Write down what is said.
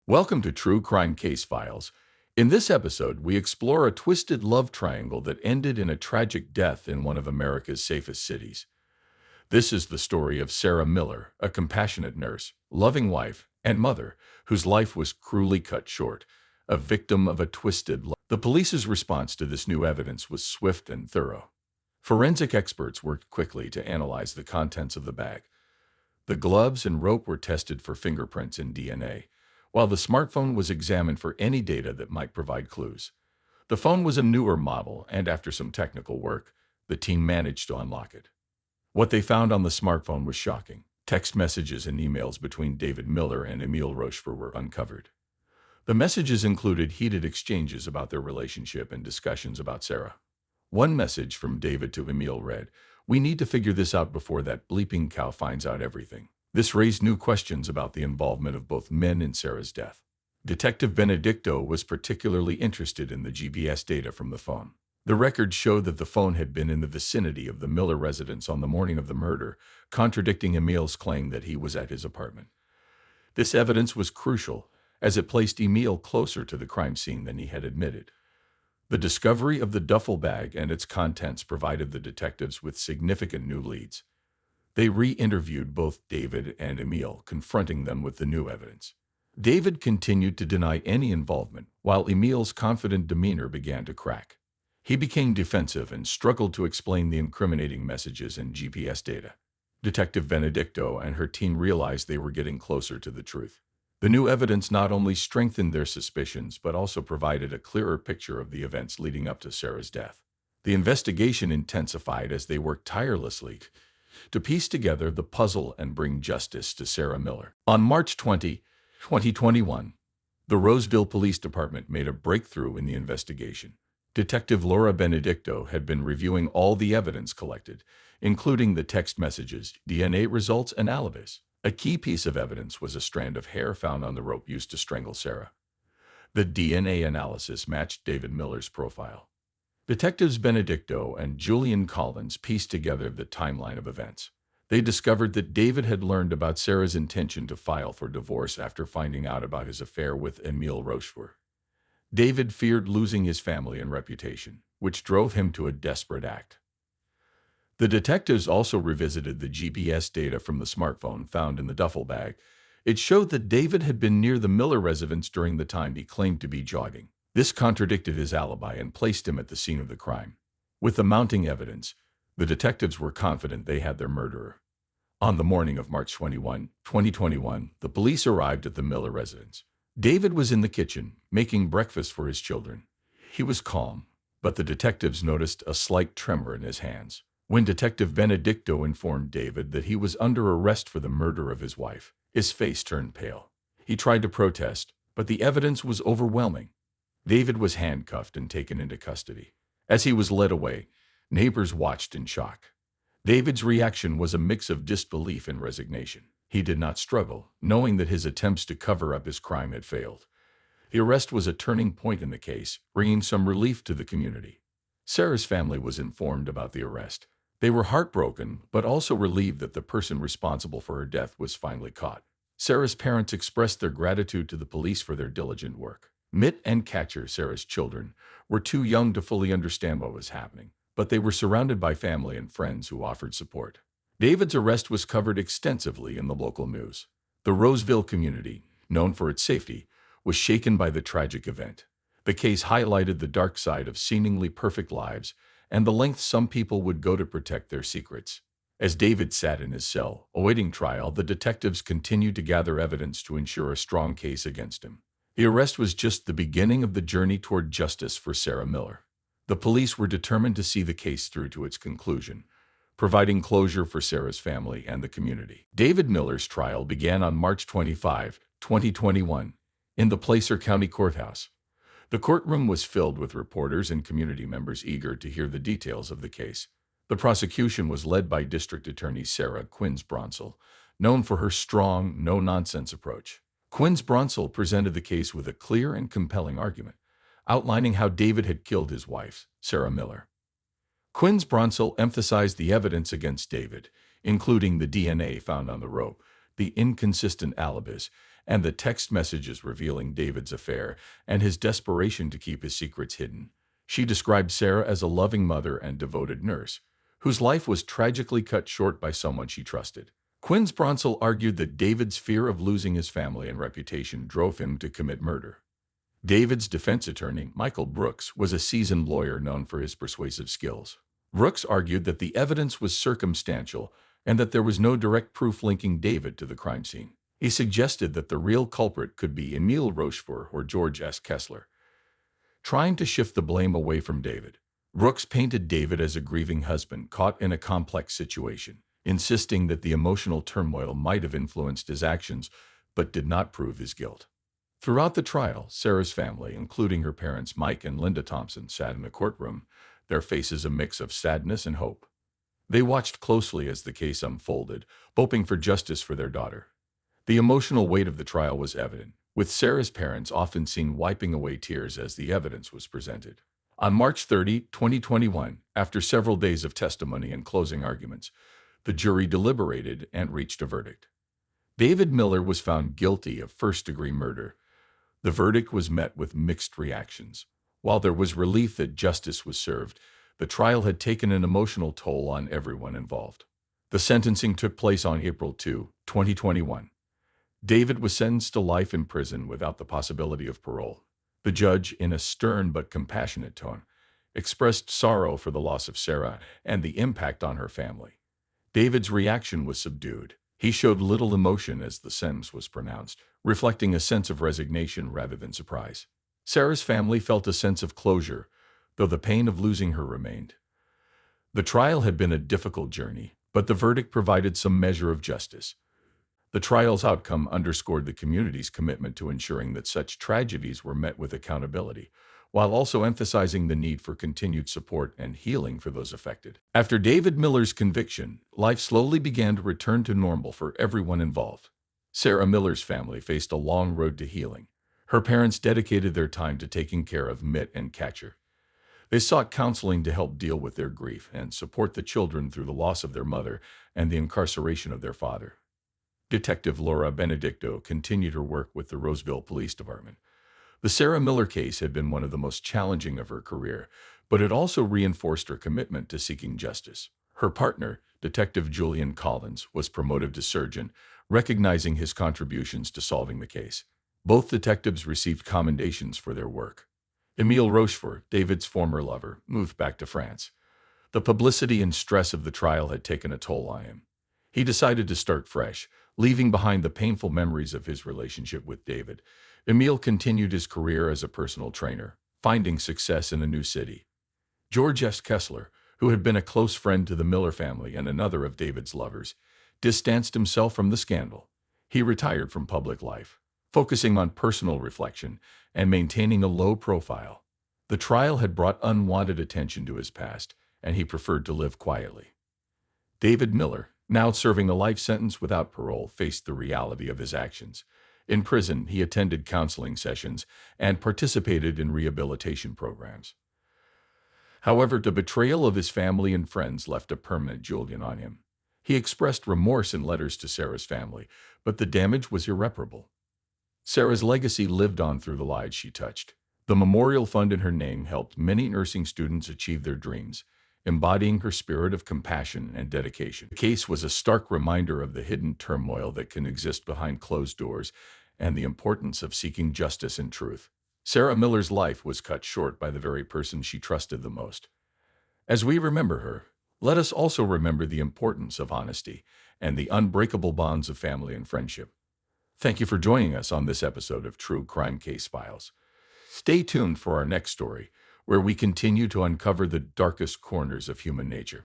Welcome to True Crime Case Files. In this episode, we explore a twisted love triangle that ended in a tragic death in one of America's safest cities. This is the story of Sarah Miller, a compassionate nurse, loving wife, and mother whose life was cruelly cut short, a victim of a twisted love. The police's response to this new evidence was swift and thorough. Forensic experts worked quickly to analyze the contents of the bag. The gloves and rope were tested for fingerprints and DNA, while the smartphone was examined for any data that might provide clues. The phone was a newer model, and after some technical work, the team managed to unlock it. What they found on the smartphone was shocking. Text messages and emails between David Miller and Emile Rochefort were uncovered. The messages included heated exchanges about their relationship and discussions about Sarah. One message from David to Emile read, "We need to figure this out before that bleeping cow finds out everything." This raised new questions about the involvement of both men in Sarah's death. Detective Benedicto was particularly interested in the GPS data from the phone. The records showed that the phone had been in the vicinity of the Miller residence on the morning of the murder, contradicting Emile's claim that he was at his apartment. This evidence was crucial, as it placed Emile closer to the crime scene than he had admitted. The discovery of the duffel bag and its contents provided the detectives with significant new leads. They re-interviewed both David and Emile, confronting them with the new evidence. David continued to deny any involvement, while Emile's confident demeanor began to crack. He became defensive and struggled to explain the incriminating messages and GPS data. Detective Benedicto and her team realized they were getting closer to the truth. The new evidence not only strengthened their suspicions, but also provided a clearer picture of the events leading up to Sarah's death. The investigation intensified as they worked tirelessly to piece together the puzzle and bring justice to Sarah Miller. On March 20, 2021, the Roseville Police Department made a breakthrough in the investigation. Detective Laura Benedicto had been reviewing all the evidence collected, including the text messages, DNA results, and alibis. A key piece of evidence was a strand of hair found on the rope used to strangle Sarah. The DNA analysis matched David Miller's profile. Detectives Benedicto and Julian Collins pieced together the timeline of events. They discovered that David had learned about Sarah's intention to file for divorce after finding out about his affair with Emile Rochefort. David feared losing his family and reputation, which drove him to a desperate act. The detectives also revisited the GPS data from the smartphone found in the duffel bag. It showed that David had been near the Miller residence during the time he claimed to be jogging. This contradicted his alibi and placed him at the scene of the crime. With the mounting evidence, the detectives were confident they had their murderer. On the morning of March 21, 2021, the police arrived at the Miller residence. David was in the kitchen, making breakfast for his children. He was calm, but the detectives noticed a slight tremor in his hands. When Detective Benedicto informed David that he was under arrest for the murder of his wife, his face turned pale. He tried to protest, but the evidence was overwhelming. David was handcuffed and taken into custody. As he was led away, neighbors watched in shock. David's reaction was a mix of disbelief and resignation. He did not struggle, knowing that his attempts to cover up his crime had failed. The arrest was a turning point in the case, bringing some relief to the community. Sarah's family was informed about the arrest. They were heartbroken, but also relieved that the person responsible for her death was finally caught. Sarah's parents expressed their gratitude to the police for their diligent work. Mitt and Catcher, Sarah's children, were too young to fully understand what was happening, but they were surrounded by family and friends who offered support. David's arrest was covered extensively in the local news. The Roseville community, known for its safety, was shaken by the tragic event. The case highlighted the dark side of seemingly perfect lives and the lengths some people would go to protect their secrets. As David sat in his cell, awaiting trial, the detectives continued to gather evidence to ensure a strong case against him. The arrest was just the beginning of the journey toward justice for Sarah Miller. The police were determined to see the case through to its conclusion, providing closure for Sarah's family and the community. David Miller's trial began on March 25, 2021, in the Placer County Courthouse. The courtroom was filled with reporters and community members eager to hear the details of the case. The prosecution was led by District Attorney Sarah Quinns-Bronsel, known for her strong, no-nonsense approach. Quinns-Bronsel presented the case with a clear and compelling argument, outlining how David had killed his wife, Sarah Miller. Quinns-Bronsel emphasized the evidence against David, including the DNA found on the rope, the inconsistent alibis, and the text messages revealing David's affair and his desperation to keep his secrets hidden. She described Sarah as a loving mother and devoted nurse, whose life was tragically cut short by someone she trusted. Quinn Bronsel argued that David's fear of losing his family and reputation drove him to commit murder. David's defense attorney, Michael Brooks, was a seasoned lawyer known for his persuasive skills. Brooks argued that the evidence was circumstantial and that there was no direct proof linking David to the crime scene. He suggested that the real culprit could be Emile Rochefort or George S. Kessler, trying to shift the blame away from David. Brooks painted David as a grieving husband caught in a complex situation, insisting that the emotional turmoil might have influenced his actions but did not prove his guilt. Throughout the trial, Sarah's family, including her parents Mike and Linda Thompson, sat in the courtroom, their faces a mix of sadness and hope. They watched closely as the case unfolded, hoping for justice for their daughter. The emotional weight of the trial was evident, with Sarah's parents often seen wiping away tears as the evidence was presented. On March 30, 2021, after several days of testimony and closing arguments, the jury deliberated and reached a verdict. David Miller was found guilty of first-degree murder. The verdict was met with mixed reactions. While there was relief that justice was served, the trial had taken an emotional toll on everyone involved. The sentencing took place on April 2, 2021. David was sentenced to life in prison without the possibility of parole. The judge, in a stern but compassionate tone, expressed sorrow for the loss of Sarah and the impact on her family. David's reaction was subdued. He showed little emotion as the sentence was pronounced, reflecting a sense of resignation rather than surprise. Sarah's family felt a sense of closure, though the pain of losing her remained. The trial had been a difficult journey, but the verdict provided some measure of justice. The trial's outcome underscored the community's commitment to ensuring that such tragedies were met with accountability, while also emphasizing the need for continued support and healing for those affected. After David Miller's conviction, life slowly began to return to normal for everyone involved. Sarah Miller's family faced a long road to healing. Her parents dedicated their time to taking care of Mitt and Catcher. They sought counseling to help deal with their grief and support the children through the loss of their mother and the incarceration of their father. Detective Laura Benedicto continued her work with the Roseville Police Department. The Sarah Miller case had been one of the most challenging of her career, but it also reinforced her commitment to seeking justice. Her partner, Detective Julian Collins, was promoted to sergeant, recognizing his contributions to solving the case. Both detectives received commendations for their work. Emile Rochefort, David's former lover, moved back to France. The publicity and stress of the trial had taken a toll on him. He decided to start fresh, leaving behind the painful memories of his relationship with David. Emile continued his career as a personal trainer, finding success in a new city. George S. Kessler, who had been a close friend to the Miller family and another of David's lovers, distanced himself from the scandal. He retired from public life, focusing on personal reflection and maintaining a low profile. The trial had brought unwanted attention to his past, and he preferred to live quietly. David Miller, now serving a life sentence without parole, faced the reality of his actions. In prison, he attended counseling sessions and participated in rehabilitation programs. However, the betrayal of his family and friends left a permanent Julian on him. He expressed remorse in letters to Sarah's family, but the damage was irreparable. Sarah's legacy lived on through the lives she touched. The memorial fund in her name helped many nursing students achieve their dreams, embodying her spirit of compassion and dedication. The case was a stark reminder of the hidden turmoil that can exist behind closed doors and the importance of seeking justice and truth. Sarah Miller's life was cut short by the very person she trusted the most. As we remember her, let us also remember the importance of honesty and the unbreakable bonds of family and friendship. Thank you for joining us on this episode of True Crime Case Files. Stay tuned for our next story, where we continue to uncover the darkest corners of human nature.